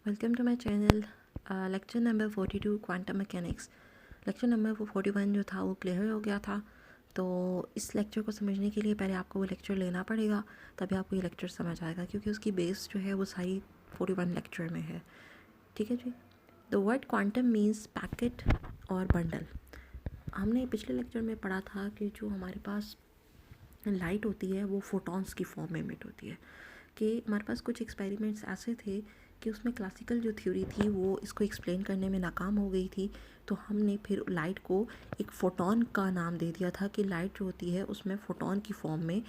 Welcome to my channel. Lecture number 42 quantum mechanics. Lecture number 41 जो था वो clear हो गया था। तो इस लेक्चर को समझने के लिए पहले आपको वो लेक्चर लेना पड़ेगा, तभी आपको ये लेक्चर समझ आएगा, क्योंकि उसकी बेस जो है वो सारी 41 लेक्चर में है। ठीक है जी। The word quantum means packet और बंडल। हमने पिछले लेक्चर में पढ़ा था कि जो हमारे पास लाइट होती है वो फोटॉन्स की फॉर्म में एमिट होती है। कि हमारे पास कुछ एक्सपेरिमेंट्स ऐसे थे कि उसमें क्लासिकल जो थ्योरी थी वो इसको एक्सप्लेन करने में नाकाम हो गई थी। तो हमने फिर लाइट को एक फोटॉन का नाम दे दिया था कि लाइट जो होती है उसमें फोटॉन की फॉर्म में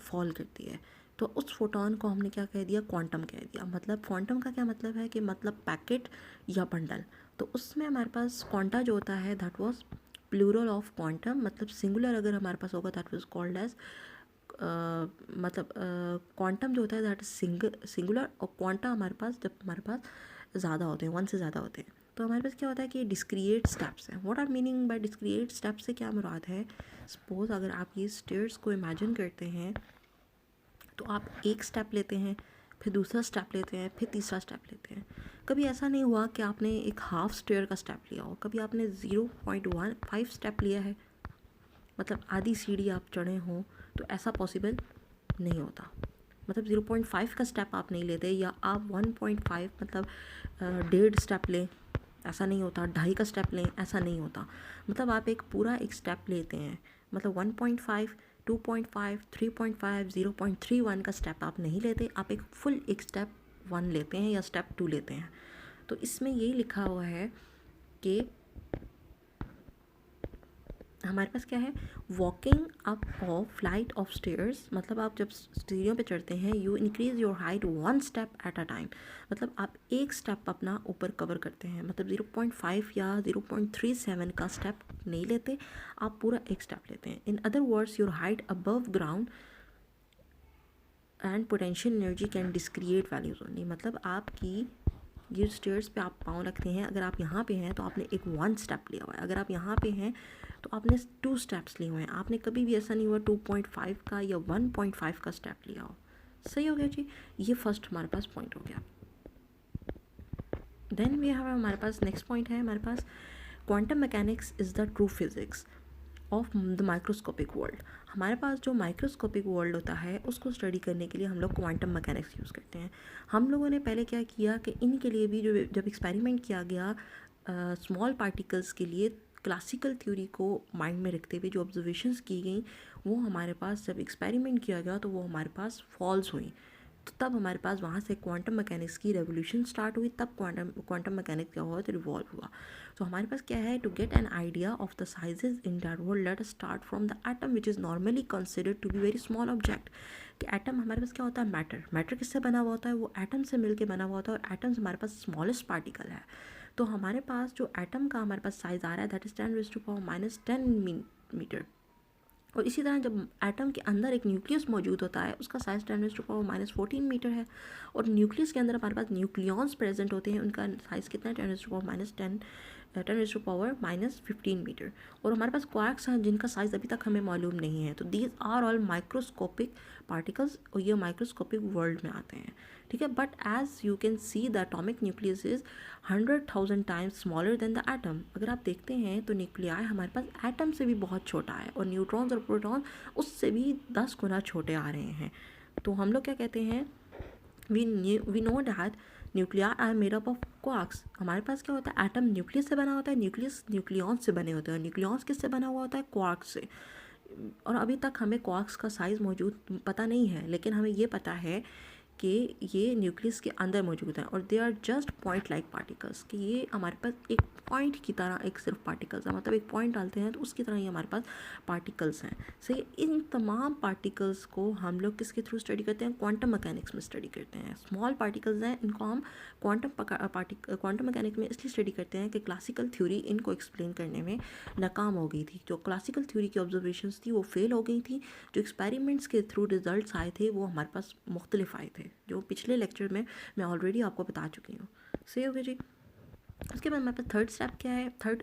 फॉल करती है। तो उस फोटॉन को हमने क्या कह दिया, क्वांटम कह दिया। मतलब क्वांटम का क्या मतलब है कि मतलब पैकेट या बंडल। तो उसमें हमारे पास क्वांटा जो होता है that was plural of quantum, मतलब सिंगुलर अगर हमारे पास होगा दैट वाज कॉल्ड एज मतलब क्वांटम जो होता है दैट सिंगुलर, और क्वांटा हमारे पास जब हमारे पास ज़्यादा होते हैं, वन से ज़्यादा होते हैं, तो हमारे पास क्या होता है कि डिस्क्रिएट स्टेप्स हैं। What are meaning by discrete step से क्या मुराद है? सपोज अगर आप ये स्टेयर्स को इमेजिन करते हैं तो आप एक स्टेप लेते हैं, फिर दूसरा स्टेप लेते हैं, फिर तीसरा स्टेप लेते हैं। कभी ऐसा नहीं हुआ कि आपने एक हाफ स्टेयर का स्टेप लिया हो, कभी आपने 0.15 स्टेप लिया है, मतलब आधी सीढ़ी आप चढ़े हों, तो ऐसा पॉसिबल नहीं होता। मतलब 0.5 का स्टेप आप नहीं लेते, या आप 1.5 मतलब 1.5 स्टेप लें, ऐसा नहीं होता। 2.5 का स्टेप लें, ऐसा नहीं होता। मतलब आप एक पूरा एक स्टेप लेते हैं, मतलब 1.5, 2.5, 3.5, 0.31 का स्टेप आप नहीं लेते, आप एक फुल एक स्टेप 1 लेते हैं या स्टेप 2 लेते हैं। तो इसमें यही लिखा हुआ है कि हमारे पास क्या है, walking up of flight of stairs, मतलब आप जब सीढ़ियों पे चढ़ते हैं, you increase your height 1 step at a time. मतलब आप एक स्टेप अपना ऊपर कवर करते हैं, मतलब 0.5 या 0.37 का स्टेप नहीं लेते, आप पूरा एक स्टेप लेते हैं। In other words your height above ground and potential energy can discrete values only. मतलब आपकी ये स्टेयर्स पे आप पाँव रखते हैं, अगर आप यहाँ पे हैं तो आपने एक 1 स्टेप लिया हुआ है, अगर आप यहाँ पे हैं तो आपने 2 स्टेप्स लिए हुए हैं। आपने कभी भी ऐसा नहीं हुआ 2.5 का या 1.5 का स्टेप लिया हो। सही हो गया जी। ये फर्स्ट हमारे पास पॉइंट हो गया। देन वी हैव हमारे पास नेक्स्ट पॉइंट है हमारे पास, quantum mechanics is the true physics of the microscopic world. हमारे पास जो माइक्रोस्कोपिक वर्ल्ड होता है उसको स्टडी करने के लिए हम लोग क्वांटम मैकेनिक्स यूज़ करते हैं। हम लोगों ने पहले क्या किया कि इनके लिए भी जो जब एक्सपेरिमेंट किया गया स्मॉल पार्टिकल्स के लिए, क्लासिकल थ्योरी को माइंड में रखते हुए जो ऑब्जर्वेशंस की गई वो हमारे पास जब एक्सपेरिमेंट किया गया तो वो हमारे पास फॉल्स हुई। तो तब हमारे पास वहाँ से क्वांटम मैकेनिक्स की रेवोल्यूशन स्टार्ट हुई, तब क्वांटम मैकेनिक्स क्या हुआ तो रिवॉल्व हुआ। तो हमारे पास क्या है, to get an idea of the sizes in that world let us start from the atom which is normally considered to be very small object. कि एटम हमारे पास क्या होता है, मैटर किससे बना हुआ होता है, वो एटम से मिलकर बना हुआ होता है, और एटम्स हमारे पास स्मॉलेस्ट पार्टिकल है। तो हमारे पास जो एटम का हमारे पास साइज़ आ रहा है दैट इज़ 10⁻⁻10 मीटर। और इसी तरह जब एटम के अंदर एक न्यूक्लियस मौजूद होता है उसका साइज 10⁻14 मीटर है। और न्यूक्लियस के अंदर हमारे पास न्यूक्लियॉन्स प्रेजेंट होते हैं, उनका साइज़ कितना है 10⁻10⁻15 मीटर। और हमारे पास क्वार्क्स हैं जिनका साइज़ अभी तक हमें मालूम नहीं है। तो these are all microscopic particles, और ये माइक्रोस्कोपिक वर्ल्ड में आते हैं। ठीक है, but as you can see the atomic nucleus is 100,000 times smaller than the atom. अगर आप देखते हैं तो न्यूक्लियाई हमारे पास एटम से भी बहुत छोटा है, और न्यूट्रॉन्स और प्रोटॉन उससे भी 10 गुना छोटे आ रहे हैं। तो हम लोग क्या कहते हैं, we know that nuclear are made up of quarks. हमारे पास क्या होता है, एटम न्यूक्लियस से बना होता है, न्यूक्लियस न्यूक्लियॉन्स से बने होते हैं, न्यूक्लियॉन्स किससे बना हुआ होता है, क्वार्क्स से। और अभी तक हमें क्वार्क्स का साइज़ मौजूद पता नहीं है, लेकिन हमें ये पता है कि ये न्यूक्लियस के अंदर मौजूद हैं, और they are just point like particles. कि ये हमारे पास एक पॉइंट की तरह एक सिर्फ पार्टिकल्स है, मतलब एक पॉइंट डालते हैं तो उसकी तरह ही हमारे पास पार्टिकल्स हैं। सही, इन तमाम पार्टिकल्स को हम लोग किसके थ्रू स्टडी करते हैं, क्वांटम मैकेनिक्स में स्टडी करते हैं। स्मॉल पार्टिकल्स हैं, इनको हम क्वांटम मैकेनिक्स में इसलिए स्टडी करते हैं कि क्लासिकल थ्योरी इनको एक्सप्लेन करने में नाकाम हो गई थी। जो क्लासिकल थ्योरी की ऑब्जर्वेशंस थी वो फेल हो गई थी, जो एक्सपेरिमेंट्स के थ्रू रिजल्ट्स आए थे वो हमारे पास मुख्तलिफ आए थे, जो पिछले लेक्चर में मैं ऑलरेडी आपको बता चुकी हूँ। सही हो गया जी। उसके बाद हमारे पास थर्ड स्टेप क्या है, क्या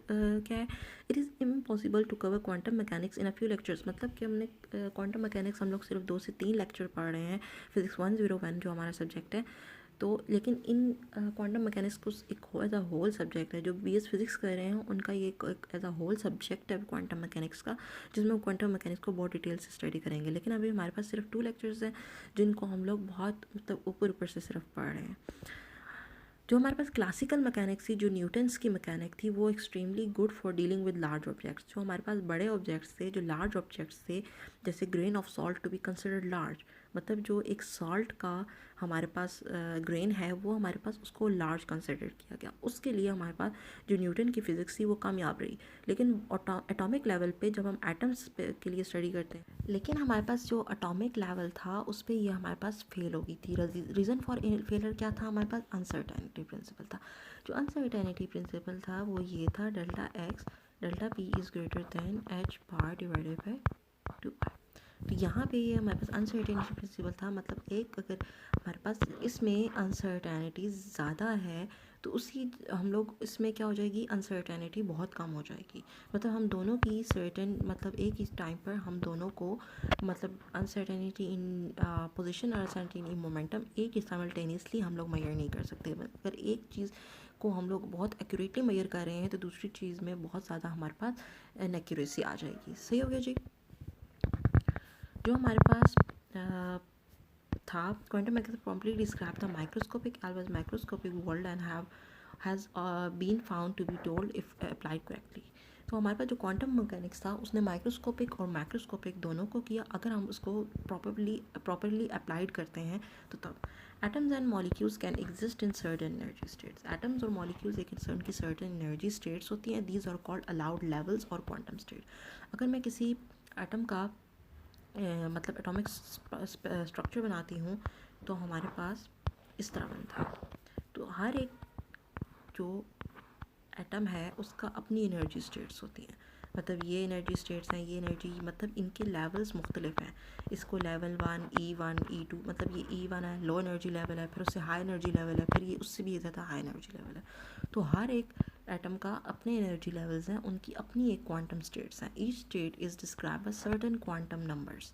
है, it is impossible to cover quantum mechanics in a few lectures. मतलब कि हमने क्वांटम मैकेनिक्स हम लोग सिर्फ 2 से 3 लेक्चर पढ़ रहे हैं। फिजिक्स 101 जो हमारा सब्जेक्ट है, तो लेकिन इन क्वांटम मैकेनिक्स को एक एज अ होल सब्जेक्ट है, जो बीएस फिज़िक्स कर रहे हैं उनका ये एक एज अ होल सब्जेक्ट है क्वांटम मैकेनिक्स का, जिसमें वो क्वांटम मैकेनिक्स को बहुत डिटेल से स्टडी करेंगे। लेकिन अभी हमारे पास सिर्फ 2 लेक्चर्स हैं जिनको हम लोग बहुत मतलब ऊपर ऊपर से सिर्फ पढ़ रहे हैं। जो हमारे पास क्लासिकल मैकेनिक्स थी, जो न्यूटन्स की मैकेनिक थी, वो extremely good for dealing with large objects. जो हमारे पास बड़े ऑब्जेक्ट्स थे, जो लार्ज ऑब्जेक्ट्स थे, जैसे grain of salt to be considered large, मतलब जो एक सॉल्ट का हमारे पास ग्रेन है वो हमारे पास उसको लार्ज कंसिडर किया गया। उसके लिए हमारे पास जो न्यूटन की फ़िज़िक्स थी वो कामयाब रही। लेकिन एटॉमिक लेवल पे जब हम एटम्स के लिए स्टडी करते हैं, लेकिन हमारे पास जो एटॉमिक लेवल था उस पर ये हमारे पास फेल हो गई थी। रीज़न फॉर फेलियर क्या था? हमारे पास अनसर्टेनिटी प्रिंसिपल था। जो अनसर्टेनिटी प्रिंसिपल था वो ये था, delta x delta p is greater then H bar divided by 2 तो यहाँ पे ये हमारे पास अनसर्टेनिटी प्रिंसिपल था। मतलब एक अगर हमारे पास इसमें अनसर्टेनिटी ज़्यादा है तो उसी हम लोग इसमें क्या हो जाएगी, अनसर्टेनिटी बहुत कम हो जाएगी। मतलब हम दोनों की सर्टेन मतलब एक ही टाइम पर हम दोनों को मतलब अनसर्टेनिटी इन पोजीशन और अनसर्टेनिटी इन मोमेंटम एक ही साइमल्टेनियसली हम लोग मेजर नहीं कर सकते। अगर एक चीज़ को हम लोग बहुत एक्यूरेटली मेजर कर रहे हैं तो दूसरी चीज़ में बहुत ज़्यादा हमारे पास इनएक्यूरेसी आ जाएगी। सही हो गया जी। जो हमारे पास था, quantum mechanics promptly describe the microscopic always microscopic world and has been found to be told if applied correctly. तो हमारे पास जो क्वांटम मैकेनिक्स था उसने माइक्रोस्कोपिक और मैक्रोस्कोपिक दोनों को किया। अगर हम उसको प्रॉपरली अप्लाइड करते हैं तो तब atoms and molecules can exist in certain energy states. Atoms और मॉलिक्यूल्स एक उनकी सर्टेन एनर्जी स्टेट्स होती हैं। These are called allowed levels और क्वांटम स्टेट। अगर मैं किसी एटम का मतलब एटॉमिक स्ट्रक्चर बनाती हूँ तो हमारे पास इस तरह बनता है। तो हर एक जो एटम है उसका अपनी एनर्जी स्टेट्स होती हैं। मतलब ये एनर्जी स्टेट्स हैं, ये एनर्जी मतलब इनके लेवल्स मुख्तलिफ हैं। इसको लेवल 1 E1 E2 मतलब ये E1 है, लो एनर्जी लेवल है, फिर उससे हाई एनर्जी लेवल है, फिर ये उससे भी ज़्यादा हाई एनर्जी लेवल है। तो हर एक एटम का अपने एनर्जी लेवल्स हैं, उनकी अपनी एक क्वांटम स्टेट्स हैं। Each state is describe by certain quantum numbers.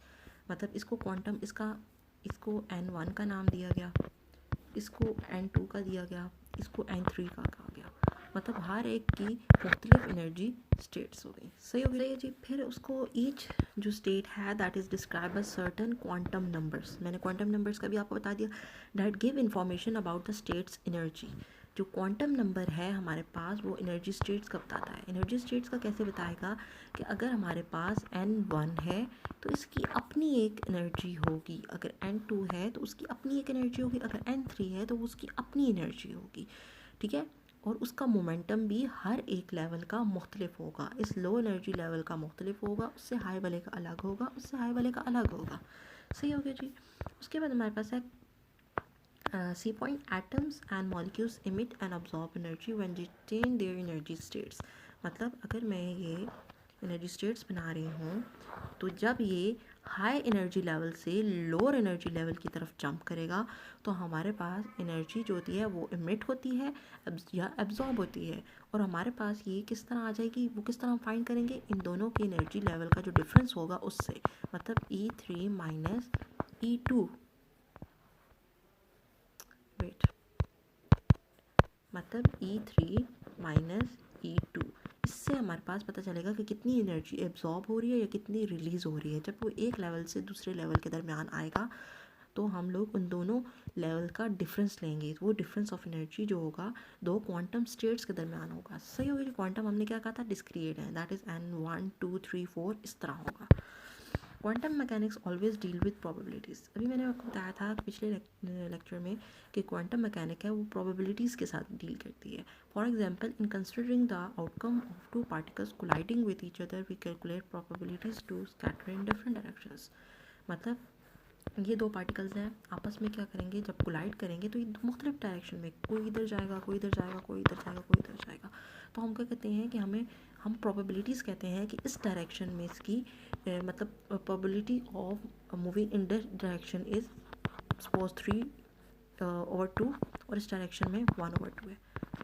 मतलब इसको क्वांटम इसको N1 का नाम दिया गया, इसको N2 का दिया गया, इसको N3 का कहा गया। मतलब हर एक की मुख्तलिफ एनर्जी स्टेट्स हो गई। सही हो गई जी। फिर उसको ईच जो स्टेट है that is describe by certain quantum numbers. मैंने क्वांटम नंबर्स का भी आपको बता दिया, that give information about the states energy. जो क्वांटम नंबर है हमारे पास वो एनर्जी स्टेट्स का बताता है। एनर्जी स्टेट्स का कैसे बताएगा कि अगर हमारे पास N1 है तो इसकी अपनी एक एनर्जी होगी, अगर N2 है तो उसकी अपनी एक एनर्जी होगी, अगर N3 है तो उसकी अपनी एनर्जी होगी। ठीक है। और उसका मोमेंटम भी हर एक लेवल का मुख्तलिफ होगा। इस लो एनर्जी लेवल का मुख्तलिफ होगा, उससे हाई वाले का अलग होगा, उससे हाई वाले का अलग होगा। सही हो गया जी। उसके बाद हमारे पास है C point, atoms and molecules emit and absorb energy when retain their energy states। मतलब अगर मैं ये एनर्जी स्टेट्स बना रही हूँ तो जब ये हाई एनर्जी लेवल से लोअर एनर्जी लेवल की तरफ जंप करेगा तो हमारे पास एनर्जी जो होती है वो इमिट होती है या एब्जॉर्ब होती है। और हमारे पास ये किस तरह आ जाएगी, वो किस तरह हम फाइंड करेंगे, इन दोनों के एनर्जी लेवल का जो डिफरेंस होगा उससे। मतलब E3 माइनस E2 वेट मतलब E3 माइनस E2, इससे हमारे पास पता चलेगा कि कितनी एनर्जी एब्जॉर्ब हो रही है या कितनी रिलीज़ हो रही है। जब वो एक लेवल से दूसरे लेवल के दरमियान आएगा तो हम लोग उन दोनों लेवल का डिफरेंस लेंगे। वो डिफरेंस ऑफ एनर्जी जो होगा दो क्वांटम स्टेट्स के दरमियान होगा। सही होगी। जो क्वांटम हमने क्या कहा था, डिस्क्रीट है, दैट इज़ N1 2 3 4 इस तरह होगा। Quantum mechanics always deal with probabilities. अभी मैंने आपको बताया था पिछले लेक्चर में कि क्वांटम मैकेनिक है वो प्रोबेबिलिटीज़ के साथ डील करती है। For example, in considering the outcome of two particles colliding with each other we calculate probabilities to scatter in different directions. मतलब ये दो पार्टिकल्स हैं, आपस में क्या करेंगे, जब कोलाइड करेंगे तो ये मुख्तलिफ डायरेक्शन में, कोई इधर जाएगा, कोई इधर जाएगा, कोई इधर जाएगा, कोई इधर जाएगा। तो हम क्या कहते हैं कि हम प्रोबेबिलिटीज़ कहते हैं कि इस डायरेक्शन में इसकी मतलब probability of moving in this direction is suppose 3/2 और इस डायरेक्शन में 1/2 है।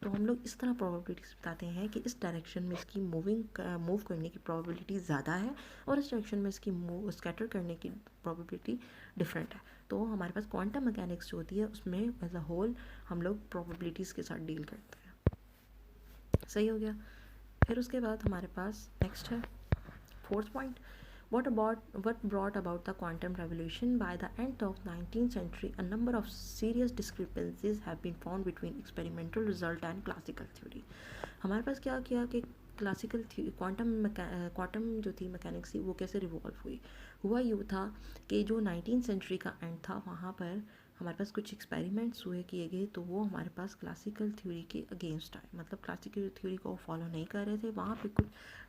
तो हम लोग इस तरह प्रोबेबिलिटीज बताते हैं कि इस डायरेक्शन में इसकी मूव करने की प्रोबेबिलिटी ज़्यादा है और इस डायरेक्शन में इसकी स्कैटर करने की प्रोबेबिलिटी डिफरेंट है। तो हमारे पास क्वांटम मैकेनिक्स जो होती है उसमें एज अ होल हम लोग प्रोबेबिलिटीज़ के साथ डील करते हैं। सही हो गया। फिर उसके बाद हमारे पास नेक्स्ट है fourth point, what brought about the quantum revolution? By the end of 19th century, a number of serious discrepancies have been found between experimental result and classical theory. हमारे पास क्या किया कि क्लासिकल क्वांटम जो थी mechanics थी वो कैसे रिवॉल्व हुई। हुआ यूँ था कि जो 19th सेंचुरी का एंड था वहाँ पर हमारे पास कुछ एक्सपेरिमेंट्स हुए किए गए, तो वो हमारे पास क्लासिकल थ्योरी के अगेंस्ट आए, मतलब क्लासिकल थ्योरी को फॉलो नहीं कर रहे थे, वहाँ पे कुछ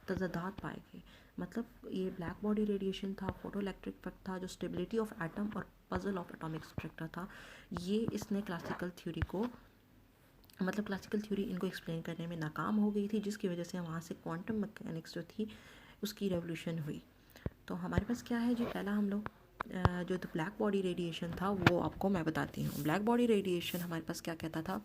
तजादात पाए गए। मतलब ये ब्लैक बॉडी रेडिएशन था, फोटो इलेक्ट्रिक इफेक्ट था, जो स्टेबिलिटी ऑफ एटम और पजल ऑफ एटॉमिक स्ट्रक्चर था, ये इसने क्लासिकल थ्योरी को मतलब क्लासिकल थ्योरी इनको एक्सप्लेन करने में नाकाम हो गई थी, जिसकी वजह से वहाँ से क्वांटम मैकेनिक्स जो थी उसकी रेवोल्यूशन हुई। तो हमारे पास क्या है जी, पहला हम लोग जो तो ब्लैक बॉडी रेडिएशन था वो आपको मैं बताती हूँ। ब्लैक बॉडी रेडिएशन हमारे पास क्या कहता था,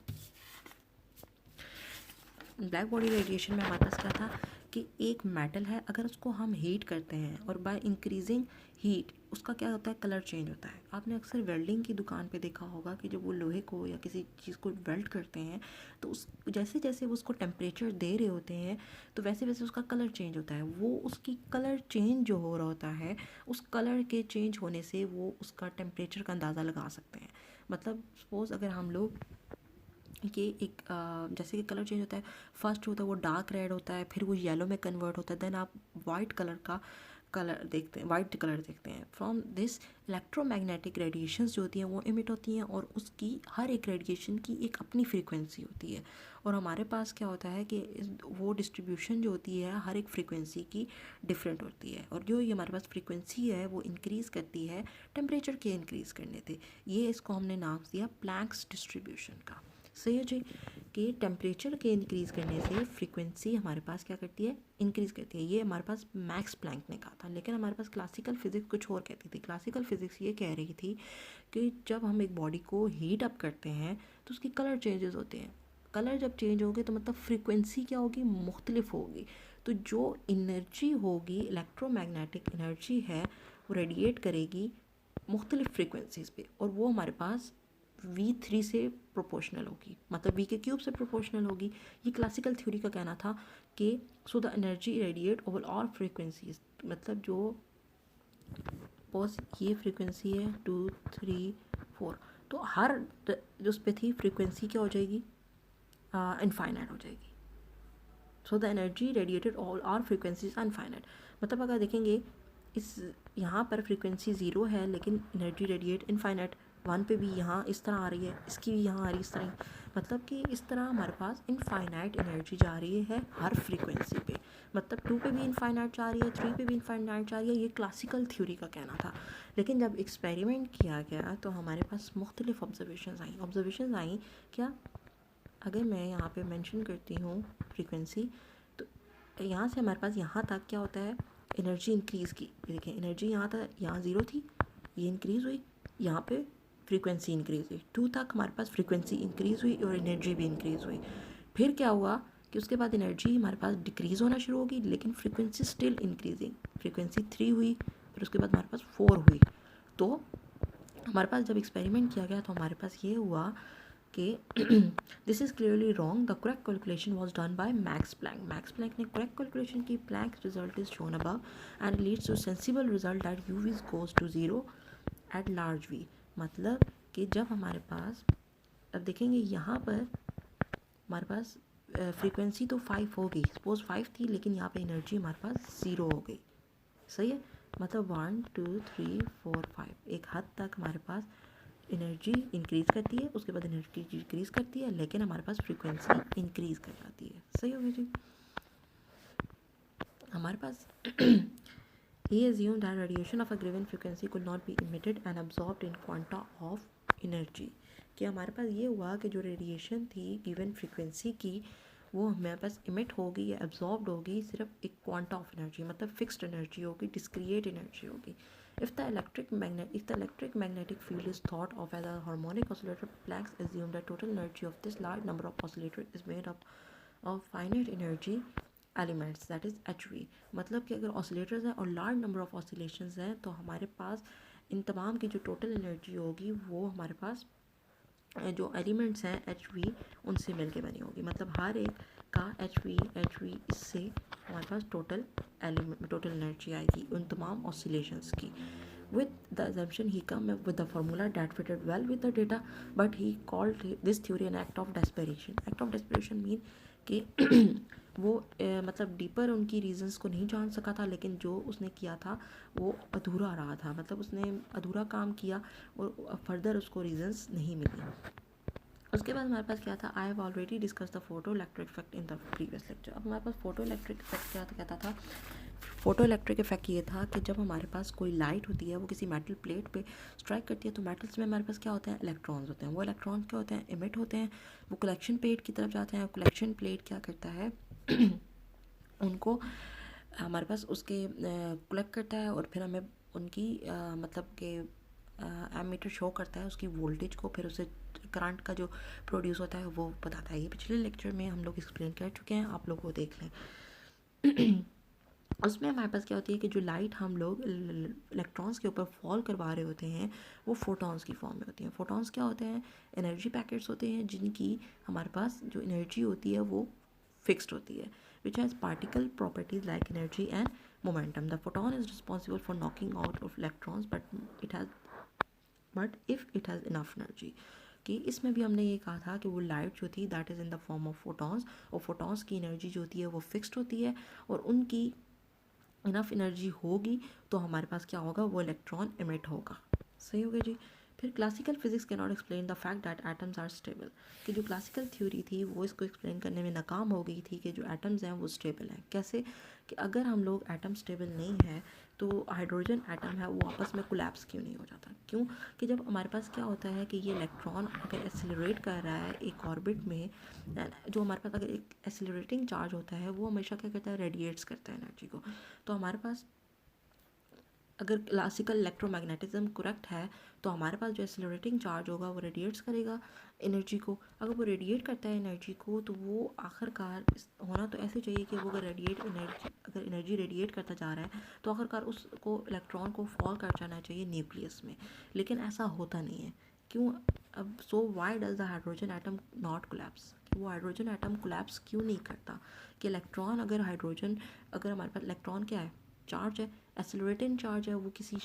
ब्लैक बॉडी रेडिएशन में हमारे पास क्या था कि एक मेटल है, अगर उसको हम हीट करते हैं और बाय इंक्रीजिंग हीट उसका क्या होता है, कलर चेंज होता है। आपने अक्सर वेल्डिंग की दुकान पे देखा होगा कि जब वो लोहे को या किसी चीज़ को वेल्ड करते हैं तो उस जैसे जैसे वो उसको टेम्परेचर दे रहे होते हैं तो वैसे वैसे उसका कलर चेंज होता है। वो उसकी कलर चेंज जो हो रहा होता है, उस कलर के चेंज होने से वो उसका टेम्परेचर का अंदाज़ा लगा सकते हैं। मतलब सपोज़ अगर हम लोग कि एक जैसे कि कलर चेंज होता है, फर्स्ट होता है वो डार्क रेड होता है, फिर वो येलो में कन्वर्ट होता है, देन आप वाइट कलर का कलर देखते हैं, वाइट कलर देखते हैं। फ्रॉम दिस इलेक्ट्रोमैग्नेटिक रेडिएशंस जो होती हैं वो इमिट होती हैं और उसकी हर एक रेडिएशन की एक अपनी फ्रीक्वेंसी होती है। और हमारे पास क्या होता है कि वो डिस्ट्रीब्यूशन जो होती है हर एक फ्रीक्वेंसी की डिफरेंट होती है, और जो ये हमारे पास फ्रीक्वेंसी है वो इंक्रीज़ करती है टेम्परेचर के इंक्रीज़ करने से। ये इसको हमने नाम दिया प्लैंक्स डिस्ट्रीब्यूशन का। सही है जी, कि टेम्परेचर के इंक्रीज़ करने से फ्रीक्वेंसी हमारे पास क्या करती है, इंक्रीज़ करती है। ये हमारे पास मैक्स प्लैंक ने कहा था, लेकिन हमारे पास क्लासिकल फिजिक्स कुछ और कहती थी। क्लासिकल फिजिक्स ये कह रही थी कि जब हम एक बॉडी को हीट अप करते हैं तो उसकी कलर चेंजेस होते हैं। कलर जब चेंज होंगे तो मतलब फ्रीक्वेंसी क्या होगी, मुख्तलिफ होगी। तो जो एनर्जी होगी, इलेक्ट्रोमैग्नेटिक एनर्जी है, वो रेडिएट करेगी मुख्तलिफ फ्रीक्वेंसीज़ पे, और वो हमारे पास V3 से प्रोपोर्शनल होगी, मतलब V के क्यूब से प्रोपोर्शनल होगी। ये क्लासिकल थ्योरी का कहना था कि सो the energy radiate over all frequencies, मतलब जो पोज ये फ्रीक्वेंसी है 2 3 4, तो हर जो उस पर थी फ्रीक्वेंसी क्या हो जाएगी, इनफाइनाइट हो जाएगी। So the energy radiated all are frequencies infinite. मतलब अगर देखेंगे इस यहाँ पर फ्रीक्वेंसी 0 है लेकिन एनर्जी रेडिएट इनफाइनाइट, 1 पे भी यहाँ इस तरह आ रही है, इसकी भी यहाँ आ रही है इस तरह, मतलब कि इस तरह हमारे पास इनफाइनाइट एनर्जी जा रही है हर फ्रीक्वेंसी पे। मतलब 2 पे भी इनफाइनाइट जा रही है, 3 पे भी इनफाइनाइट जा रही है। ये क्लासिकल थ्योरी का कहना था। लेकिन जब एक्सपेरिमेंट किया गया तो हमारे पास मुख्तलिफ ऑब्जर्वेशन आई क्या, अगर मैं यहाँ पे मेंशन करती हूँ फ्रीक्वेंसी, तो यहाँ से हमारे पास यहाँ तक क्या होता है, एनर्जी इंक्रीज़ की। देखें एनर्जी यहाँ था, यहाँ 0 थी, ये इंक्रीज़ हुई, यहाँ पे फ्रीक्वेंसी इंक्रीज़ हुई, 2 तक हमारे पास फ्रीक्वेंसी इंक्रीज़ हुई और एनर्जी भी इंक्रीज़ हुई। फिर क्या हुआ कि उसके बाद एनर्जी हमारे पास डिक्रीज़ होना शुरू होगी, लेकिन फ्रीक्वेंसी स्टिल इंक्रीजिंग। फ्रीक्वेंसी 3 हुई, फिर उसके बाद हमारे पास 4 हुई। तो हमारे पास जब एक्सपेरिमेंट किया गया तो हमारे पास ये हुआ कि this is clearly wrong, the correct calculation was done by Max Planck. Max Planck ने करेक्ट कैलकुलेशन की, Planck result is shown above and leads to sensible result that u is goes to 0 at large v। मतलब कि जब हमारे पास, अब देखेंगे यहाँ पर हमारे पास फ्रीक्वेंसी तो 5 हो गई, सपोज 5 थी, लेकिन यहाँ पे एनर्जी हमारे पास 0 हो गई। सही है, मतलब 1 2 3 4 5 एक हद तक हमारे पास एनर्जी इंक्रीज़ करती है, उसके बाद एनर्जी डिक्रीज़ करती है, लेकिन हमारे पास फ्रीक्वेंसी इंक्रीज़ कर जाती है। सही हो गया जी। हमारे पास he assumed that radiation of a given frequency could not be emitted and absorbed in quanta of energy। कि हमारे पास ये हुआ कि जो रेडिएशन थी गिवन फ्रीक्वेंसी की वो हमारे पास इमिट होगी या एब्जॉर्ब्ड होगी सिर्फ एक क्वांटा ऑफ एनर्जी, मतलब फिक्स्ड एनर्जी होगी, डिस्क्रिएट एनर्जी होगी। If the electric magnetic field is thought of as a harmonic oscillator, Planck assumed that total energy of this large number of oscillators is made up of finite energy elements that is H we. मतलब कि अगर oscillators हैं और large number of oscillations हैं तो हमारे पास इन तमाम की जो टोटल एनर्जी होगी वो हमारे पास जो एलिमेंट्स हैं एच वी उनसे मिलके बनी होगी। मतलब हर एक का एच वी इससे हमारे पास टोटल एनर्जी आएगी उन तमाम ऑसिलेशंस की। With the assumption he come up with a formula that fitted well with the data, but he called this theory an act of desperation. Act of desperation mean कि वो मतलब deeper उनकी reasons को नहीं जान सका था, लेकिन जो उसने किया था वो अधूरा रहा था। मतलब उसने अधूरा काम किया और फर्दर उसको रीजंस नहीं मिली। उसके बाद हमारे पास क्या था, I have already discuss the photo electric effect in the previous lecture. अब हमारे पास फोटो इलेक्ट्रिक इफेक्ट क्या कहता था। फोटो इलेक्ट्रिक इफेक्ट ये था कि जब हमारे पास कोई लाइट होती है वो किसी मेटल प्लेट पे स्ट्राइक करती है तो मेटल्स में हमारे पास क्या होते हैं, इलेक्ट्रॉन्स होते हैं। वो इलेक्ट्रॉन्स क्या होते हैं, इमिट होते हैं, वो कलेक्शन प्लेट की तरफ जाते हैं। कलेक्शन प्लेट क्या करता है उनको हमारे पास उसके कलेक्ट करता है और फिर हमें उनकी मतलब कि एमीटर शो करता है उसकी वोल्टेज को, फिर उसे करंट का जो प्रोड्यूस होता है वो बताता है। ये पिछले लेक्चर में हम लोग एक्सप्लेन कर चुके हैं, आप लोग वो देख लें। उसमें हमारे पास क्या होती है कि जो लाइट हम लोग इलेक्ट्रॉन्स के ऊपर फॉल करवा रहे होते हैं वो फोटॉन्स की फॉर्म में होती हैं। फोटॉन्स क्या होते हैं, एनर्जी पैकेट्स होते हैं जिनकी हमारे पास जो एनर्जी होती है वो फिक्स्ड होती है, which has particle properties like energy and momentum. The photon is responsible for knocking out of electrons, but if it has enough energy. कि इसमें भी हमने ये कहा था कि वो लाइट जो थी that is in the form of photons, और फोटॉन्स की एनर्जी जो होती है वो फिक्स्ड होती है और उनकी इनफ एनर्जी होगी तो हमारे पास क्या होगा, वो इलेक्ट्रॉन इमिट होगा। सही हो गया जी। फिर classical physics can not explain the fact that atoms are stable, कि जो क्लासिकल थ्योरी थी वो इसको एक्सप्लेन करने में नाकाम हो गई थी कि जो एटम्स हैं वो स्टेबल हैं। कैसे कि अगर हम लोग एटम स्टेबल नहीं है तो हाइड्रोजन एटम है वो आपस में कोलैप्स क्यों नहीं हो जाता। क्यों कि जब हमारे पास क्या होता है कि ये इलेक्ट्रॉन अगर एक्सेलरेट कर रहा है एक ऑर्बिट में, जो हमारे पास अगर एक एक्सेलरेटिंग चार्ज होता है वो हमेशा क्या करता है, रेडिएट्स करता है एनर्जी को। तो हमारे पास अगर क्लासिकल इलेक्ट्रोमैग्नेटिज्म करेक्ट है तो हमारे पास जो एक्सेलरेटिंग चार्ज होगा वो रेडिएट्स करेगा एनर्जी को। अगर वो रेडिएट करता है एनर्जी को तो वो आखिरकार होना तो ऐसे चाहिए कि वो अगर एनर्जी रेडिएट करता जा रहा है तो आखिरकार उसको इलेक्ट्रॉन को फॉल कर जाना चाहिए न्यूक्लियस में, लेकिन ऐसा होता नहीं है। क्यों? अब so why does the hydrogen atom not collapse, वो हाइड्रोजन एटम कोलैप्स क्यों नहीं करता। कि इलेक्ट्रॉन अगर हमारे पास इलेक्ट्रॉन क्या है, चार्ज है, एक्सेलरेटिंग चार्ज है, वो किसी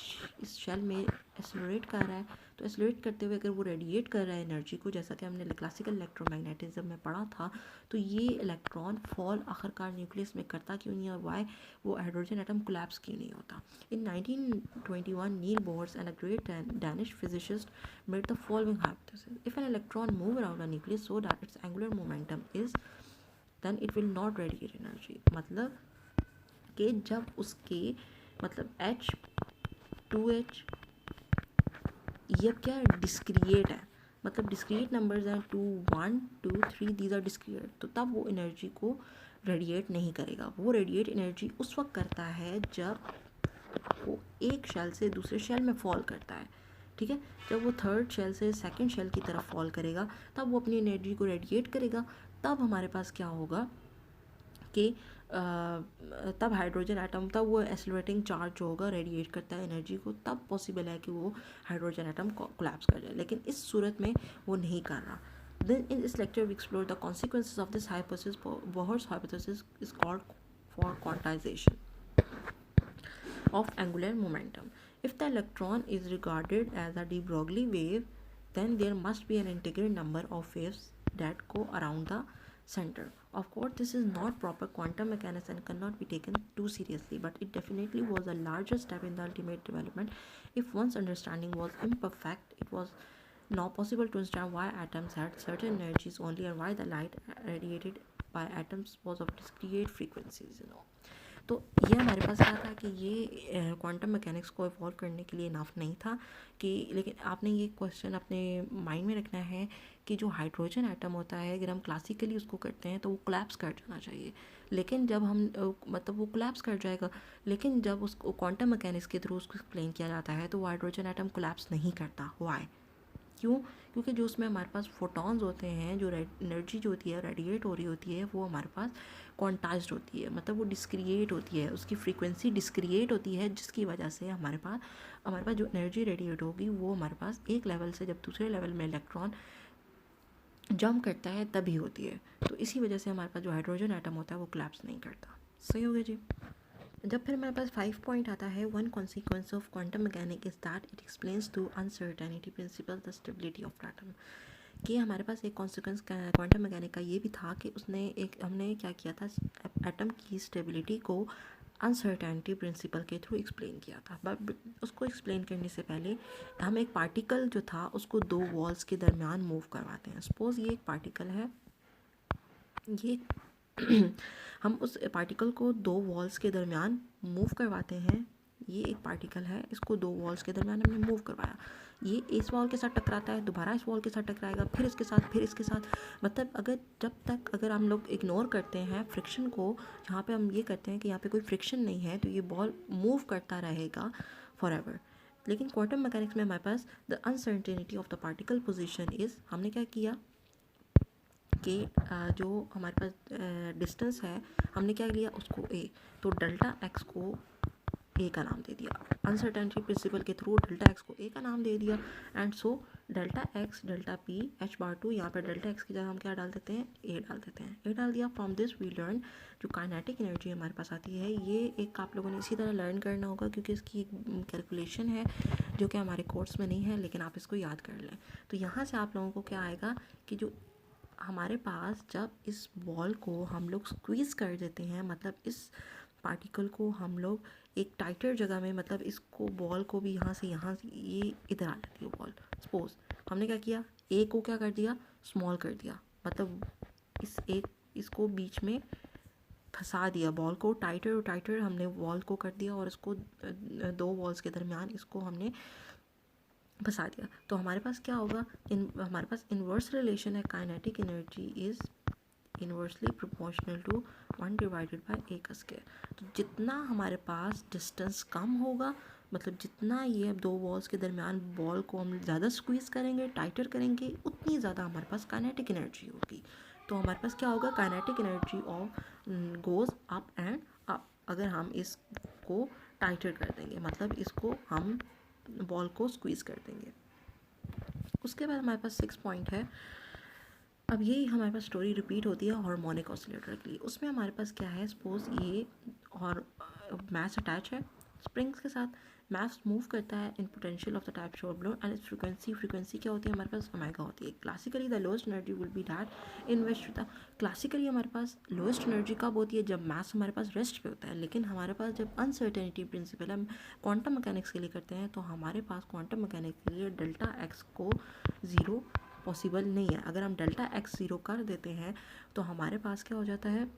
इस शेल में एक्सेलरेट कर रहा है, तो एक्सेलरेट करते हुए अगर वो रेडिएट कर रहा है एनर्जी को, जैसा कि हमने क्लासिकल इलेक्ट्रोमैग्नेटिज्म में पढ़ा था, तो ये इलेक्ट्रॉन फॉल आखिरकार न्यूक्लियस में करता क्यों नहीं और वाई वो हाइड्रोजन एटम कोलैप्स क्यों नहीं होता। In 1921 Niels Bohr's and a great Danish physicist made the following hypothesis, if an electron move around a nucleus so that its angular momentum is then it will not radiate energy. मतलब कि जब उसके मतलब H2H ये क्या है, discrete है, मतलब डिस्क्रिएट नंबर्स हैं 2 1 2 3 दीज आर डिस्क्रिएट, तो तब वो एनर्जी को रेडिएट नहीं करेगा। वो रेडिएट एनर्जी उस वक्त करता है जब वो एक शेल से दूसरे शेल में फॉल करता है, ठीक है। जब वो थर्ड शेल से सेकंड शेल की तरफ फॉल करेगा तब वो अपनी एनर्जी को रेडिएट करेगा। तब हमारे पास क्या होगा कि तब हाइड्रोजन एटम, तब वो एक्सेलरेटिंग चार्ज जो होगा रेडिएट करता है एनर्जी को, तब पॉसिबल है कि वो हाइड्रोजन एटम कोलैप्स कर जाए, लेकिन इस सूरत में वो नहीं कर रहा। Then in this lecture we explore the consequences of this hypothesis. Bohr's hypothesis is called for quantization of angular momentum. If the electron is regarded as a de Broglie wave, then there must be an integral number of waves that go around the center. Of course, this is not proper quantum mechanics and cannot be taken too seriously, but it definitely was a larger step in the ultimate development. If one's understanding was imperfect, it was now possible to understand why atoms had certain energies only and why the light radiated by atoms was of discrete frequencies. तो ये हमारे पास क्या था कि ये quantum mechanics को evolve करने के लिए इनफ नहीं था कि, लेकिन आपने ये क्वेश्चन अपने माइंड में रखना है कि जो हाइड्रोजन एटम होता है अगर हम क्लासिकली उसको करते हैं तो वो कोलैप्स कर जाना चाहिए, लेकिन जब हम मतलब वो कोलैप्स कर जाएगा, लेकिन जब उसको क्वांटम मैकेनिक्स के थ्रू उसको एक्सप्लेन किया जाता है तो वो हाइड्रोजन एटम कोलैप्स नहीं करता। व्हाई? क्यों? क्योंकि जो उसमें हमारे पास फोटॉन्स होते हैं, जो एनर्जी जो होती है रेडिएट हो रही होती है, वो हमारे पास क्वांटाइज्ड होती है, मतलब वो डिस्क्रिएट होती है, उसकी फ्रीक्वेंसी डिस्क्रिएट होती है, जिसकी वजह से हमारे पास जो एनर्जी रेडिएट होगी वो हमारे पास एक लेवल से जब दूसरे लेवल में इलेक्ट्रॉन जंप करता है तभी होती है। तो इसी वजह से हमारे पास जो हाइड्रोजन एटम होता है वो कोलैप्स नहीं करता। सही हो गया जी। जब फिर हमारे पास 5 पॉइंट आता है, one consequence of quantum mechanic is that it explains to uncertainty principle the stability of atom. कि हमारे पास एक कॉन्सिक्वेंस क्वांटम मैकेनिक का ये भी था कि हमने क्या किया था, एटम की स्टेबिलिटी को अनसर्टेनिटी प्रिंसिपल के थ्रू एक्सप्लेन किया था। बट उसको एक्सप्लेन करने से पहले हम एक पार्टिकल जो था उसको दो वॉल्स के दरमियान मूव करवाते हैं। सपोज़ ये एक पार्टिकल है, ये हम उस पार्टिकल को दो वॉल्स के दरमियान मूव करवाते हैं। ये एक पार्टिकल है, इसको दो वॉल्स के दरमियान हमने मूव करवाया, ये इस वॉल के साथ टकराता है, दोबारा इस वॉल के साथ टकराएगा, फिर इसके साथ, फिर इसके साथ। मतलब अगर हम लोग इग्नोर करते हैं फ्रिक्शन को, जहाँ पे हम ये करते हैं कि यहाँ पे कोई फ्रिक्शन नहीं है, तो ये बॉल मूव करता रहेगा फॉर एवर। लेकिन क्वांटम मैकेनिक्स में हमारे पास the uncertainty of the particle position is, हमने क्या किया कि जो हमारे पास डिस्टेंस है हमने क्या लिया उसको ए, तो डेल्टा एक्स को ए का नाम दे दिया। अनसर्टेनिटी प्रिंसिपल के थ्रू डेल्टा एक्स को ए का नाम दे दिया, and so delta x delta p h bar two, यहाँ पर डेल्टा एक्स की जगह हम क्या डाल देते हैं, ए डाल देते हैं। ए डाल दिया। फ्रॉम दिस वी लर्न जो काइनेटिक एनर्जी हमारे पास आती है, ये एक आप लोगों ने इसी तरह लर्न करना होगा क्योंकि इसकी कैलकुलेशन है जो कि हमारे कोर्स में नहीं है, लेकिन आप इसको याद कर लें। तो यहाँ से आप लोगों को क्या आएगा कि जो हमारे पास जब इस बॉल को हम लोग स्क्वीज़ कर देते हैं, मतलब इस पार्टिकल को हम लोग एक टाइटर जगह में, मतलब इसको बॉल को भी यहाँ से ये इधर आ जाती है बॉल। सपोज हमने क्या किया, ए को क्या कर दिया, स्मॉल कर दिया, मतलब इसको बीच में फंसा दिया, बॉल को टाइटर हमने वॉल को कर दिया और इसको दो वॉल्स के दरमियान इसको हमने फंसा दिया। तो हमारे पास क्या होगा, हमारे पास इन्वर्स रिलेशन है, kinetic energy is inversely proportional to 1 divided by a का स्क्वायर। तो जितना हमारे पास डिस्टेंस कम होगा, मतलब जितना ये दो वॉल्स के दरमियान बॉल को हम ज़्यादा स्क्वीज़ करेंगे, टाइटर करेंगे, उतनी ज़्यादा हमारे पास काइनेटिक एनर्जी होगी। तो हमारे पास क्या होगा, kinetic energy of goes up and up. अगर हम इसको टाइटर कर देंगे, मतलब इसको हम बॉल को स्क्वीज़ कर देंगे। उसके बाद हमारे पास 6 पॉइंट है। अब यही हमारे पास स्टोरी रिपीट होती है हार्मोनिक ऑसिलेटर के लिए। उसमें हमारे पास क्या है, सपोज ये और मास अटैच है स्प्रिंग्स के साथ, मास मूव करता है in potential of the type shown below and its frequency क्या होती है हमारे पास, ओमेगा होती है। Classically the lowest energy will be that in west. Classically हमारे पास लोएस्ट एनर्जी कब होती है, जब मास हमारे पास रेस्ट पे होता है। लेकिन हमारे पास जब अनसर्टेनिटी प्रिंसिपल हम क्वांटम मैकेनिक्स के लिए करते हैं, तो हमारे पास क्वांटम मैकेनिक्स के लिए डेल्टा एक्स को ज़ीरो पॉसिबल नहीं है। अगर हम डेल्टा एक्स ज़ीरो कर देते हैं तो हमारे पास क्या हो जाता है,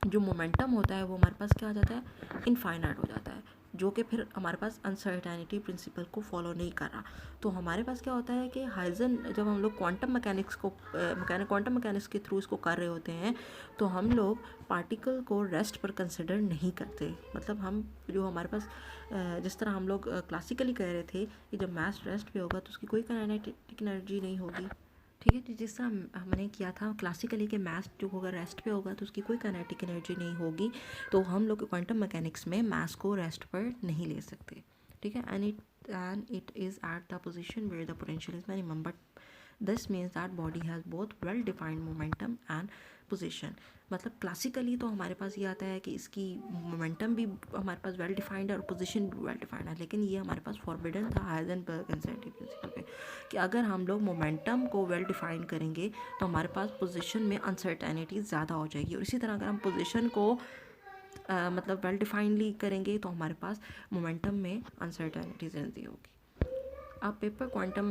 जो मोमेंटम होता है वो हमारे पास क्या हो जाता है, इनफाइनाइट हो जाता है, जो कि फिर हमारे पास अनसर्टेनिटी प्रिंसिपल को फॉलो नहीं कर रहा। तो हमारे पास क्या होता है कि हाइजन, जब हम लोग क्वांटम मैकेनिक्स के थ्रू इसको कर रहे होते हैं, तो हम लोग पार्टिकल को रेस्ट पर कंसिडर नहीं करते। मतलब हम जो हमारे पास जिस तरह हम लोग क्लासिकली कह रहे थे कि जब मास रेस्ट पे होगा तो उसकी कोई काइनेटिक एनर्जी नहीं होगी, ठीक है। जिस तरह हमने किया था क्लासिकली के मास जो होगा रेस्ट पे होगा तो उसकी कोई काइनेटिक एनर्जी नहीं होगी, तो हम लोग क्वांटम मैकेनिक्स में मास को रेस्ट पर नहीं ले सकते, ठीक है। And it is at the position where the potential is minimum, but this means that body has both well defined momentum and position. मतलब क्लासिकली तो हमारे पास ये आता है कि इसकी मोमेंटम भी हमारे पास वेल डिफाइंड है और पोजीशन भी वेल डिफाइंड है, लेकिन ये हमारे पास फॉरबिडन था हाइजेनबर्ग अनसर्टेनिटी प्रिंसिपल पे कि अगर हम लोग मोमेंटम को वेल डिफाइन करेंगे तो हमारे पास पोजीशन में अनसर्टेनिटी ज़्यादा हो जाएगी, और इसी तरह अगर हम पोजीशन को मतलब वेल डिफाइनली करेंगे तो हमारे पास मोमेंटम में अनसर्टेनिटी ज़्यादा होगी। A proper quantum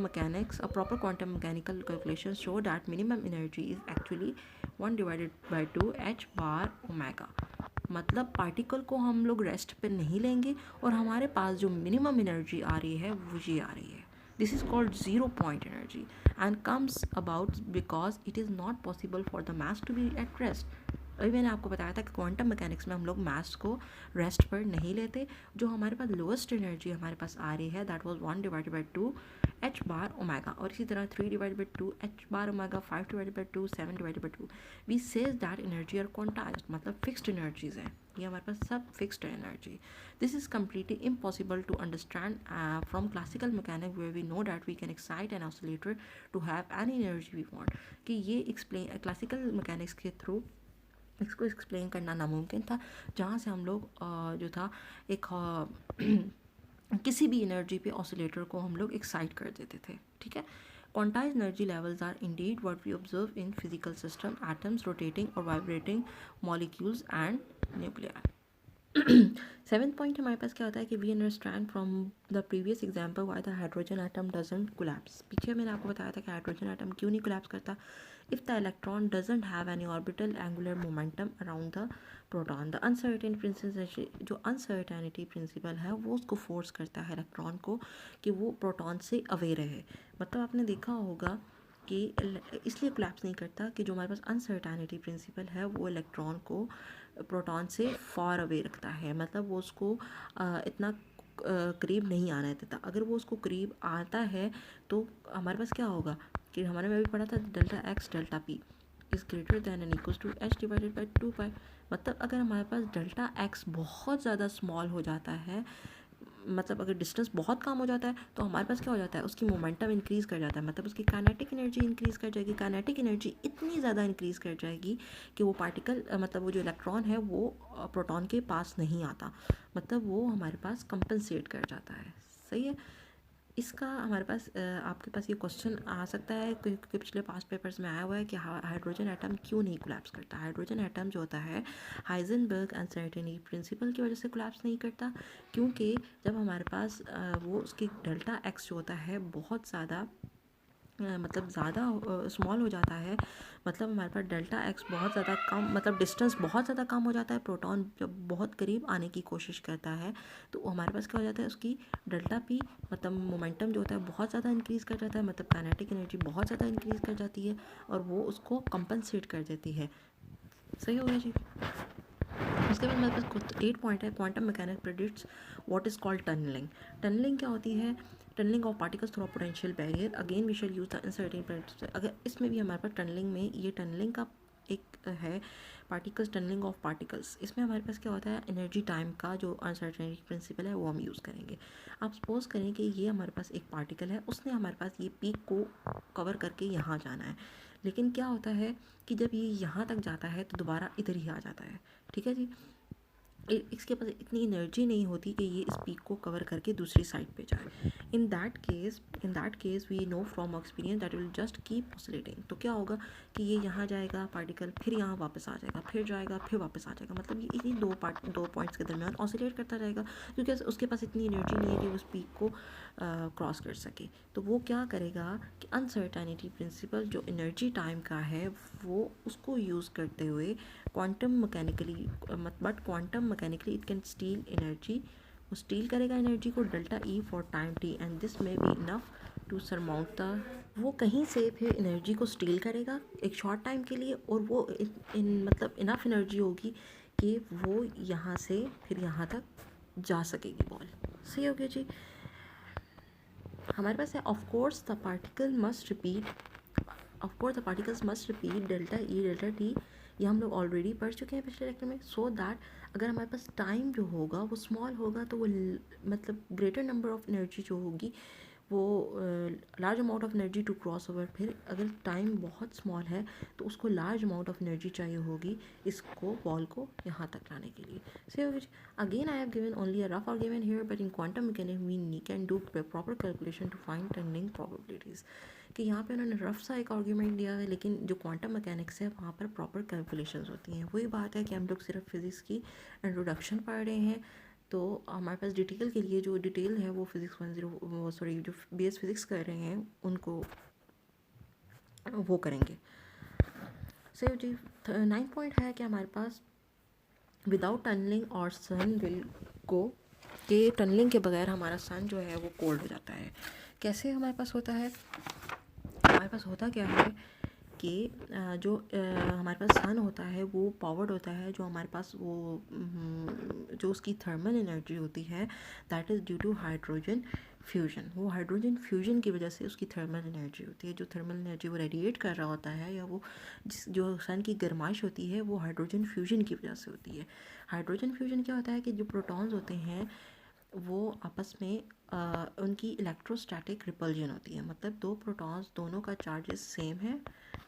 mechanical calculation show that minimum energy is actually 1 divided by 2 h bar omega. मतलब पार्टिकल को हम लोग रेस्ट पे नहीं लेंगे और हमारे पास जो मिनिमम एनर्जी आ रही है वो ये आ रही है. This is called zero point energy and comes about because it is not possible for the mass to be at rest. अभी मैंने आपको बताया था कि क्वांटम मैकेनिक्स में हम लोग मास को रेस्ट पर नहीं लेते. जो हमारे पास लोएस्ट एनर्जी हमारे पास आ रही है that was 1/2 H bar omega, और इसी तरह 3/2 H bar omega, 5/2 7/2. We says that energy are quantized, मतलब फिक्स्ड एनर्जीज हैं. ये हमारे पास सब fixed energy. This is completely impossible to understand from classical mechanic where we know that we can excite an oscillator to have any energy we want. कि ये explain classical mechanics के through इसको explain करना नामुमकिन था, जहाँ से हम लोग जो था एक किसी भी एनर्जी पे ऑसिलेटर को हम लोग एक्साइट कर देते थे. ठीक है. Quantize energy levels are indeed what we observe in physical system, atoms rotating और vibrating molecules and nuclear. Seventh point हमारे पास क्या होता है कि we understand from the previous example why the hydrogen atom doesn't collapse. पीछे मैंने आपको बताया था कि हाइड्रोजन एटम क्यों नहीं कोलैप्स करता. If the electron doesn't have any orbital angular momentum around the proton. The uncertain principle, जो अनसर्टेनिटी प्रिंसिपल है वो उसको फोर्स करता है इलेक्ट्रॉन को कि वो प्रोटॉन से अवे रहे. मतलब आपने देखा होगा कि इसलिए कोलैप्स नहीं करता कि जो हमारे पास अनसर्टेनिटी प्रिंसिपल है वो इलेक्ट्रॉन को प्रोटॉन से फार अवे रखता है. मतलब वो उसको इतना करीब नहीं आने देता. अगर वो उसको करीब आता है तो हमारे पास क्या होगा कि हमारे में भी पढ़ा था delta x delta p is greater than and equals to h/2 pi. मतलब अगर हमारे पास डेल्टा एक्स बहुत ज़्यादा स्मॉल हो जाता है, मतलब अगर डिस्टेंस बहुत कम हो जाता है तो हमारे पास क्या हो जाता है, उसकी मोमेंटम इंक्रीज़ कर जाता है. मतलब उसकी काइनेटिक एनर्जी इंक्रीज़ कर जाएगी. काइनेटिक एनर्जी इतनी ज़्यादा इंक्रीज़ कर जाएगी कि वो पार्टिकल मतलब वो जो इलेक्ट्रॉन है वो प्रोटॉन के पास नहीं आता. मतलब वो हमारे पास कंपनसेट कर जाता है. सही है. इसका हमारे पास आपके पास ये क्वेश्चन आ सकता है क्योंकि पिछले पास्ट पेपर्स में आया हुआ है कि हाइड्रोजन एटम क्यों नहीं कोलैप्स करता. हाइड्रोजन एटम जो होता है हाइजेनबर्ग अनसर्टेनिटी प्रिंसिपल की वजह से कोलैप्स नहीं करता, क्योंकि जब हमारे पास वो उसकी डेल्टा एक्स जो होता है बहुत ज़्यादा मतलब ज़्यादा स्मॉल हो जाता है. मतलब हमारे पास डेल्टा एक्स बहुत ज़्यादा कम, मतलब डिस्टेंस बहुत ज़्यादा कम हो जाता है. प्रोटॉन जब बहुत करीब आने की कोशिश करता है तो हमारे पास क्या हो जाता है, उसकी डेल्टा पी मतलब मोमेंटम जो होता है बहुत ज़्यादा इंक्रीज़ कर जाता है. मतलब काइनेटिक एनर्जी बहुत ज़्यादा इंक्रीज़ कर जाती है और वो उसको कंपनसेट कर देती है. सही हो गया जी. उसके बाद हमारे पास 8 पॉइंट है. Quantum mechanics predicts what is called tunneling. Tunneling क्या होती है? Tunneling of particles through potential barrier. Again we shall use the uncertain principle. अगर इसमें भी हमारे पास टनलिंग में ये टनलिंग का एक है पार्टिकल्स, टनलिंग ऑफ पार्टिकल्स. इसमें हमारे पास क्या होता है, एनर्जी टाइम का जो अनसर्टेनिटी प्रिंसिपल है वो हम यूज़ करेंगे. आप सपोज करें कि ये हमारे पास एक पार्टिकल है, उसने हमारे पास ये पीक को कवर करके यहाँ जाना है. लेकिन क्या होता है कि जब ये यहाँ तक जाता है तो दोबारा इधर ही आ जाता है. ठीक है जी. इसके पास इतनी एनर्जी नहीं होती कि ये इस पीक को कवर करके दूसरी साइड पे जाए. In that case we know from experience that will just keep oscillating. तो क्या होगा कि ये यहाँ जाएगा पार्टिकल, फिर यहाँ वापस आ जाएगा, फिर जाएगा, फिर वापस आ जाएगा. मतलब ये इन्हीं दो पॉइंट्स के दरमियान ऑसिलेट करता रहेगा क्योंकि उसके पास इतनी एनर्जी नहीं है कि उस पीक को क्रॉस कर सके. तो वो क्या करेगा कि अनसर्टेनिटी प्रिंसिपल जो एनर्जी टाइम का है वो उसको यूज़ करते हुए quantum mechanically it can steal energy. वो स्टील करेगा एनर्जी को delta E for time T and this may be enough to surmount the. वो कहीं से फिर एनर्जी को स्टील करेगा एक शॉर्ट टाइम के लिए और वो मतलब इनफ एनर्जी होगी कि वो यहाँ से फिर यहाँ तक जा सकेगी बॉल. सही हो गया जी. हमारे पास है of course the particles must repeat delta E delta T. ये हम लोग ऑलरेडी पढ़ चुके हैं पिछले लेक्चर में. सो दैट अगर हमारे पास टाइम जो होगा वो स्मॉल होगा तो वो मतलब ग्रेटर नंबर ऑफ एनर्जी जो होगी वो large amount of energy to cross over. फिर अगर टाइम बहुत स्मॉल है तो उसको लार्ज अमाउंट ऑफ एनर्जी चाहिए होगी इसको बॉल को यहाँ तक लाने के लिए. So again I have given only a rough argument here but in quantum mechanics we can do proper calculation to find turning probabilities. कि यहाँ पे उन्होंने रफ सा एक आर्ग्यूमेंट दिया है लेकिन जो क्वांटम मैकेनिक्स है वहाँ पर प्रॉपर कैलकुलेशंस होती हैं. वही बात है कि हम लोग सिर्फ फिज़िक्स की इंट्रोडक्शन पढ़ रहे हैं. तो हमारे पास डिटेल के लिए जो डिटेल है वो फिज़िक्स 10 जो BS फिज़िक्स कर रहे हैं उनको वो करेंगे. सही जी. 9 पॉइंट है कि हमारे पास विदाउट टनलिंग और सन विल गो, कि टनलिंग के बगैर हमारा सन जो है वो कोल्ड हो जाता है। कैसे हमारे पास होता है, हमारे पास होता क्या है कि जो हमारे पास सन होता है वो पावर्ड होता है, जो हमारे पास वो जो उसकी थर्मल एनर्जी होती है that is due to hydrogen fusion. वो हाइड्रोजन फ्यूजन की वजह से उसकी थर्मल एनर्जी होती है। जो थर्मल एनर्जी वो रेडिएट कर रहा होता है या वो जो सन की गर्माइश होती है वो हाइड्रोजन फ्यूजन की वजह से होती है। हाइड्रोजन फ्यूजन क्या होता है कि जो प्रोटॉन्स होते हैं वो आपस में उनकी इलेक्ट्रोस्टैटिक रिपल्जन होती है, मतलब दो प्रोटॉन्स दोनों का चार्जेस सेम है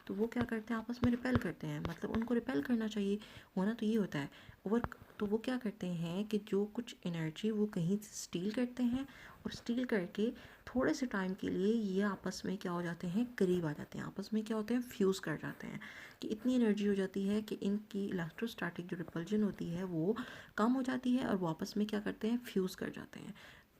तो वो क्या करते हैं आपस में रिपेल करते हैं, मतलब उनको रिपेल करना चाहिए, होना तो ये होता है ओवर। तो वो क्या करते हैं कि जो कुछ एनर्जी वो कहीं से स्टील करते हैं और स्टील करके थोड़े से टाइम के लिए ये आपस में क्या हो जाते हैं, करीब आ जाते हैं, आपस में क्या होते हैं, फ्यूज़ कर जाते हैं, कि इतनी एनर्जी हो जाती है कि इनकी इलेक्ट्रोस्टैटिक जो रिपल्जन होती है वो कम हो जाती है और वो आपस में क्या करते हैं, फ्यूज़ कर जाते हैं।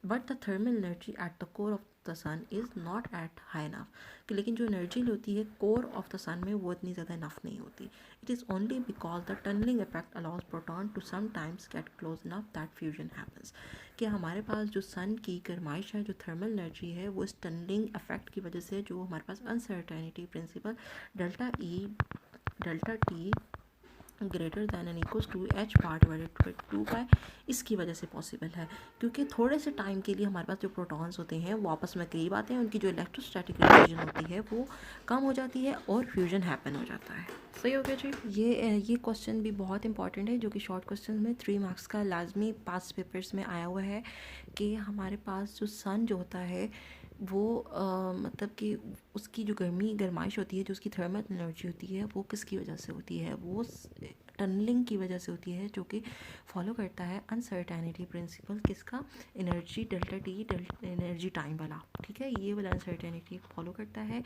But the thermal energy at the core of the sun is not at high enough, कि लेकिन जो एनर्जी होती है कोर ऑफ द सन में वो इतनी ज़्यादा इनफ नहीं होती। It is only because the tunnelling effect allows proton to sometimes get close enough that fusion happens, कि हमारे पास जो सन की गर्माइश है, जो थर्मल एनर्जी है, वो इस टनलिंग इफेक्ट की वजह से जो हमारे पास uncertainty principle delta t greater than n equals to h bar divided by 2 pi, इसकी वजह से पॉसिबल है, क्योंकि थोड़े से टाइम के लिए हमारे पास जो प्रोटॉन्स होते हैं वो आपस में करीब आते हैं, उनकी जो इलेक्ट्रोस्टैटिक रिपल्जन होती है वो कम हो जाती है और फ्यूजन हैपन हो जाता है। सही हो गया जी। ये क्वेश्चन भी बहुत इंपॉर्टेंट है, जो कि शॉर्ट क्वेश्चन में 3 मार्क्स का लाजमी पास पेपर्स में आया हुआ है, कि हमारे पास जो सन जो होता है वो मतलब कि उसकी जो गर्माइश होती है, जो उसकी थर्मल एनर्जी होती है वो किसकी वजह से होती है, वो टनलिंग की वजह से होती है, जो कि फॉलो करता है अनसर्टेनिटी प्रिंसिपल, किसका, energy delta T energy time वाला, ठीक है, ये वाला अनसर्टेनिटी फॉलो करता है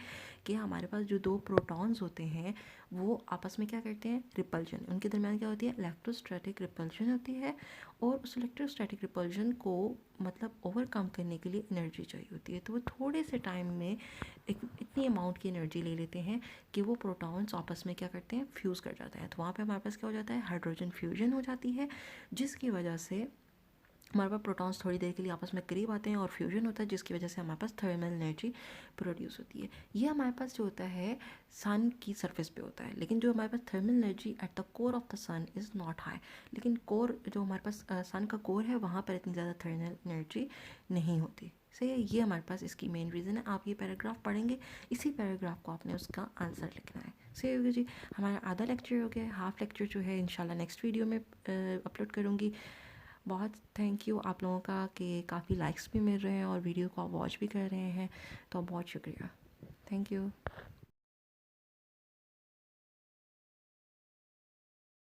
कि हमारे पास जो दो प्रोटॉन्स होते हैं वो आपस में क्या करते हैं, रिपल्जन, उनके दरमियान क्या होती है, इलेक्ट्रोस्टैटिक रिपल्जन होती है, और उस इलेक्ट्रोस्टैटिक रिपल्जन को मतलब ओवरकम करने के लिए एनर्जी चाहिए होती है, तो वो थोड़े से टाइम में इतनी अमाउंट की एनर्जी ले लेते हैं कि वो प्रोटॉन्स आपस में क्या करते हैं, फ्यूज़ कर जाते हैं, तो वहाँ पे हमारे पास क्या हो जाता है, हाइड्रोजन फ्यूजन हो जाती है, जिसकी वजह से हमारे पास प्रोटॉन्स थोड़ी देर के लिए आपस में करीब आते हैं और फ्यूजन होता है, जिसकी वजह से हमारे पास थर्मल एनर्जी प्रोड्यूस होती है। ये हमारे पास जो होता है सन की सरफेस पे होता है, लेकिन जो हमारे पास thermal energy at the core of the sun is not high, लेकिन कोर जो हमारे पास सन का कोर है वहाँ पर इतनी ज़्यादा थर्मल एनर्जी नहीं होती। सही है, ये हमारे पास इसकी मेन रीज़न है। आप ये पैराग्राफ पढ़ेंगे, इसी पैराग्राफ को आपने उसका आंसर लिखना है। सही होगा जी। हमारा आधा लेक्चर हो गया है, हाफ लेक्चर जो है इंशाल्लाह नेक्स्ट वीडियो में अपलोड करूँगी। बहुत थैंक यू आप लोगों का कि काफ़ी लाइक्स भी मिल रहे हैं और वीडियो को आप वॉच भी कर रहे हैं, तो बहुत शुक्रिया, थैंक यू।